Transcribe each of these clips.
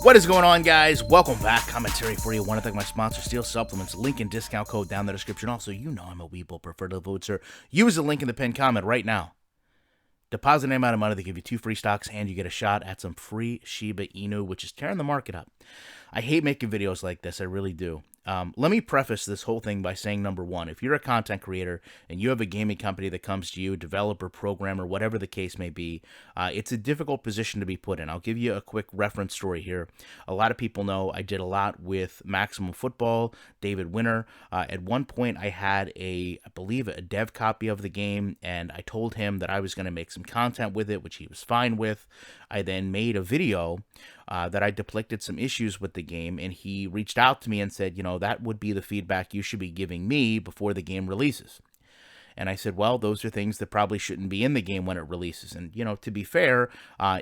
What is going on, guys? Welcome back. Commentary for you. Want to thank my sponsor, Steel Supplements. Link and discount code down in the description. Also, you know I'm a Weeble, prefer to vote, sir. Use the link in the pinned comment right now. Deposit an amount of money, they give you 2 free stocks, and you get a shot at some free Shiba Inu, which is tearing the market up. I hate making videos like this. I really do. Let me preface this whole thing by saying, number one, if you're a content creator and you have a gaming company that comes to you, developer, programmer, whatever the case may be, it's a difficult position to be put in. I'll give you a quick reference story here. A lot of people know I did a lot with Maximum Football, David Winner. At one point, I had I believe a dev copy of the game, and I told him that I was going to make some content with it, which he was fine with. I then made a video that I depicted some issues with the game, and he reached out to me and said, you know, that would be the feedback you should be giving me before the game releases. And I said, well, those are things that probably shouldn't be in the game when it releases. And, you know, to be fair,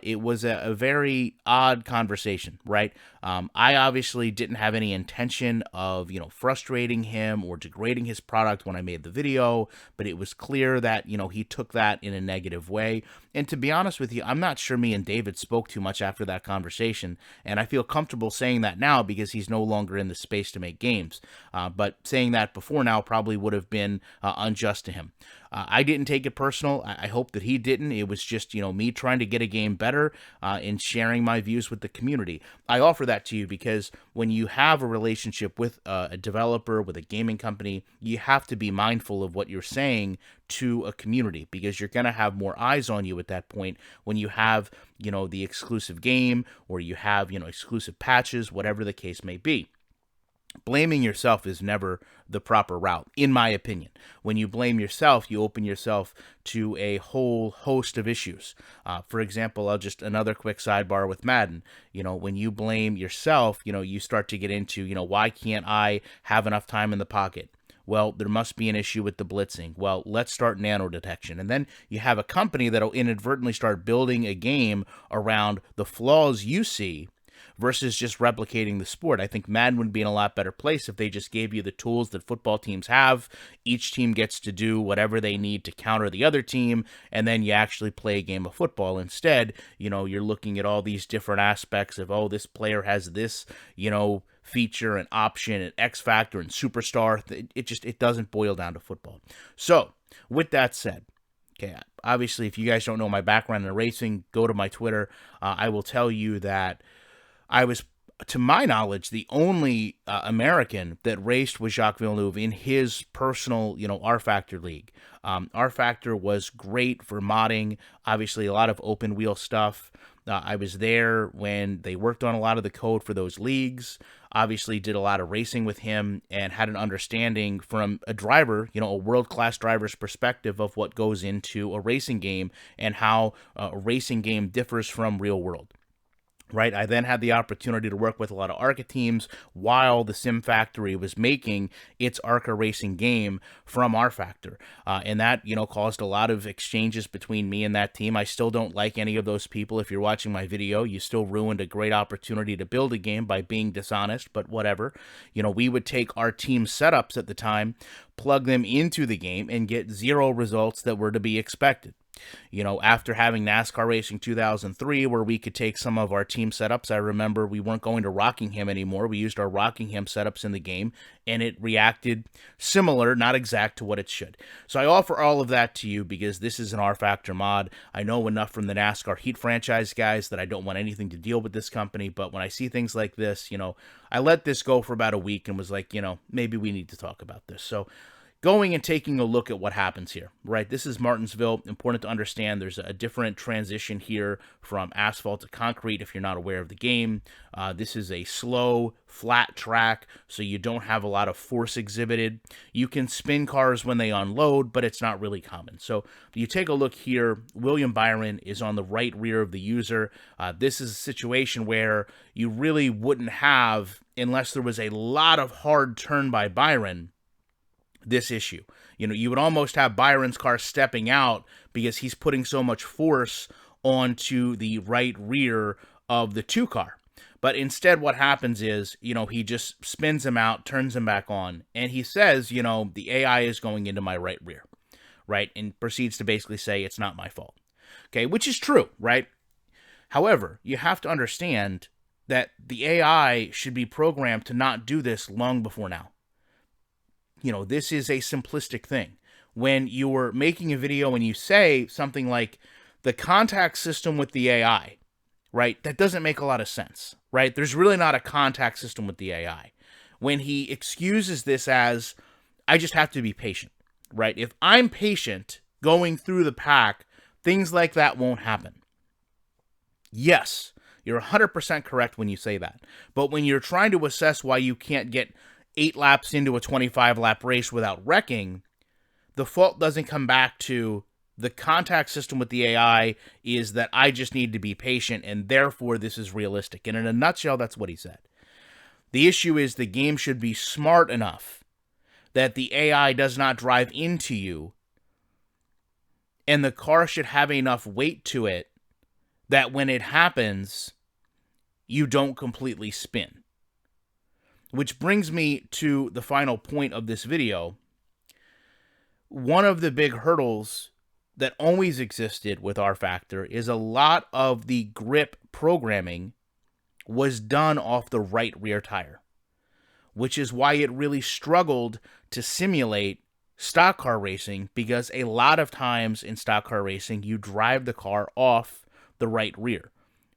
it was a very odd conversation, right? I obviously didn't have any intention of, you know, frustrating him or degrading his product when I made the video, but it was clear that, you know, he took that in a negative way. And to be honest with you, I'm not sure me and David spoke too much after that conversation, and I feel comfortable saying that now because he's no longer in the space to make games. But saying that before now probably would have been unjust to him. I didn't take it personal. I hope that he didn't. It was just, you know, me trying to get a game better and sharing my views with the community. I offer that to you because when you have a relationship with a developer, with a gaming company, you have to be mindful of what you're saying to a community because you're going to have more eyes on you at that point when you have, you know, the exclusive game or you have, you know, exclusive patches, whatever the case may be. Blaming yourself is never the proper route, in my opinion. When you blame yourself, you open yourself to a whole host of issues. For example, another quick sidebar with Madden. You know, when you blame yourself, you know, you start to get into, you know, why can't I have enough time in the pocket? Well, there must be an issue with the blitzing. Well, let's start nano detection. And then you have a company that'll inadvertently start building a game around the flaws you see versus just replicating the sport. I think Madden would be in a lot better place if they just gave you the tools that football teams have. Each team gets to do whatever they need to counter the other team, and then you actually play a game of football. Instead, you know, you're looking at all these different aspects of, oh, this player has this, you know, feature and option and X factor and superstar. It doesn't boil down to football. So, with that said, okay, obviously, if you guys don't know my background in racing, go to my Twitter. I will tell you that I was, to my knowledge, the only American that raced with Jacques Villeneuve in his personal, you know, R-Factor league. R-Factor was great for modding, obviously a lot of open wheel stuff. I was there when they worked on a lot of the code for those leagues, obviously did a lot of racing with him and had an understanding from a driver, you know, a world-class driver's perspective of what goes into a racing game and how a racing game differs from real world. Right, I then had the opportunity to work with a lot of ARCA teams while the Sim Factory was making its ARCA racing game from R-Factor. And that, you know, caused a lot of exchanges between me and that team. I still don't like any of those people. If you're watching my video, you still ruined a great opportunity to build a game by being dishonest, but whatever. You know, we would take our team setups at the time, plug them into the game, and get 0 results that were to be expected. You know, after having NASCAR Racing 2003, where we could take some of our team setups, I remember we weren't going to Rockingham anymore. We used our Rockingham setups in the game, and it reacted similar, not exact to what it should. So I offer all of that to you because this is an R-Factor mod. I know enough from the NASCAR Heat franchise guys that I don't want anything to deal with this company, but when I see things like this, you know, I let this go for about a week and was like, you know, maybe we need to talk about this. So going and taking a look at what happens here, right? This is Martinsville. Important to understand there's a different transition here from asphalt to concrete if you're not aware of the game. This is a slow, flat track, so you don't have a lot of force exhibited. You can spin cars when they unload, but it's not really common. So you take a look here. William Byron is on the right rear of the user. This is a situation where you really wouldn't have, unless there was a lot of hard turn by Byron, this issue. You know, you would almost have Byron's car stepping out because he's putting so much force onto the right rear of the 2 car. But instead what happens is, you know, he just spins him out, turns him back on, and he says, you know, the AI is going into my right rear, right? And proceeds to basically say it's not my fault. Okay, which is true, right? However, you have to understand that the AI should be programmed to not do this long before now. This is a simplistic thing. When you're making a video and you say something like the contact system with the AI, right? That doesn't make a lot of sense, right? There's really not a contact system with the AI. When he excuses this as, I just have to be patient, right? If I'm patient going through the pack, things like that won't happen. Yes, you're 100% correct when you say that. But when you're trying to assess why you can't get 8 laps into a 25-lap race without wrecking, the fault doesn't come back to the contact system with the AI is that I just need to be patient and therefore this is realistic. And in a nutshell, that's what he said. The issue is the game should be smart enough that the AI does not drive into you, and the car should have enough weight to it that when it happens, you don't completely spin. Which brings me to the final point of this video. One of the big hurdles that always existed with R-Factor is a lot of the grip programming was done off the right rear tire, which is why it really struggled to simulate stock car racing, because a lot of times in stock car racing, you drive the car off the right rear.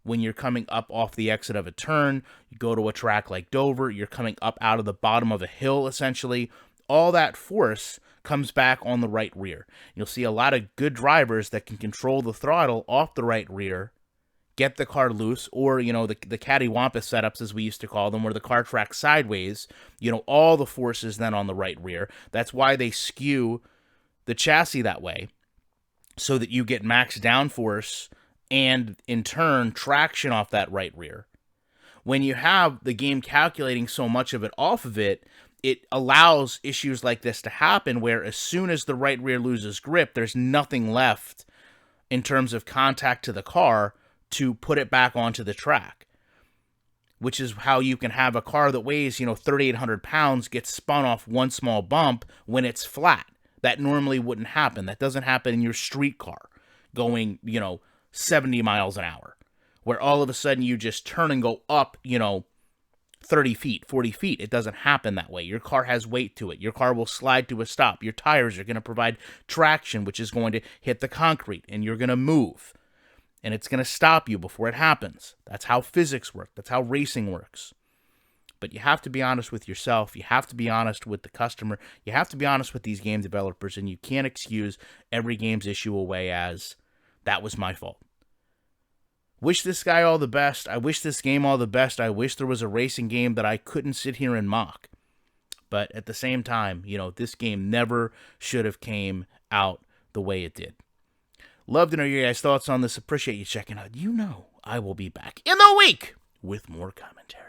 When you're coming up off the exit of a turn, you go to a track like Dover, you're coming up out of the bottom of a hill, essentially. All that force comes back on the right rear. You'll see a lot of good drivers that can control the throttle off the right rear, get the car loose, or, the cattywampus setups, as we used to call them, where the car tracks sideways, all the force is then on the right rear. That's why they skew the chassis that way, so that you get max downforce and, in turn, traction off that right rear. When you have the game calculating so much of it off of it, it allows issues like this to happen, where as soon as the right rear loses grip, there's nothing left in terms of contact to the car to put it back onto the track, which is how you can have a car that weighs, 3,800 pounds get spun off one small bump when it's flat. That normally wouldn't happen. That doesn't happen in your street car going, 70 miles an hour, where all of a sudden you just turn and go up, 30 feet, 40 feet. It doesn't happen that way. Your car has weight to it. Your car will slide to a stop. Your tires are going to provide traction, which is going to hit the concrete, and you're going to move. And it's going to stop you before it happens. That's how physics work. That's how racing works. But you have to be honest with yourself. You have to be honest with the customer. You have to be honest with these game developers, and you can't excuse every game's issue away as, that was my fault. Wish this guy all the best. I wish this game all the best. I wish there was a racing game that I couldn't sit here and mock. But at the same time, this game never should have came out the way it did. Love to know your guys' thoughts on this. Appreciate you checking out. I will be back in the week with more commentary.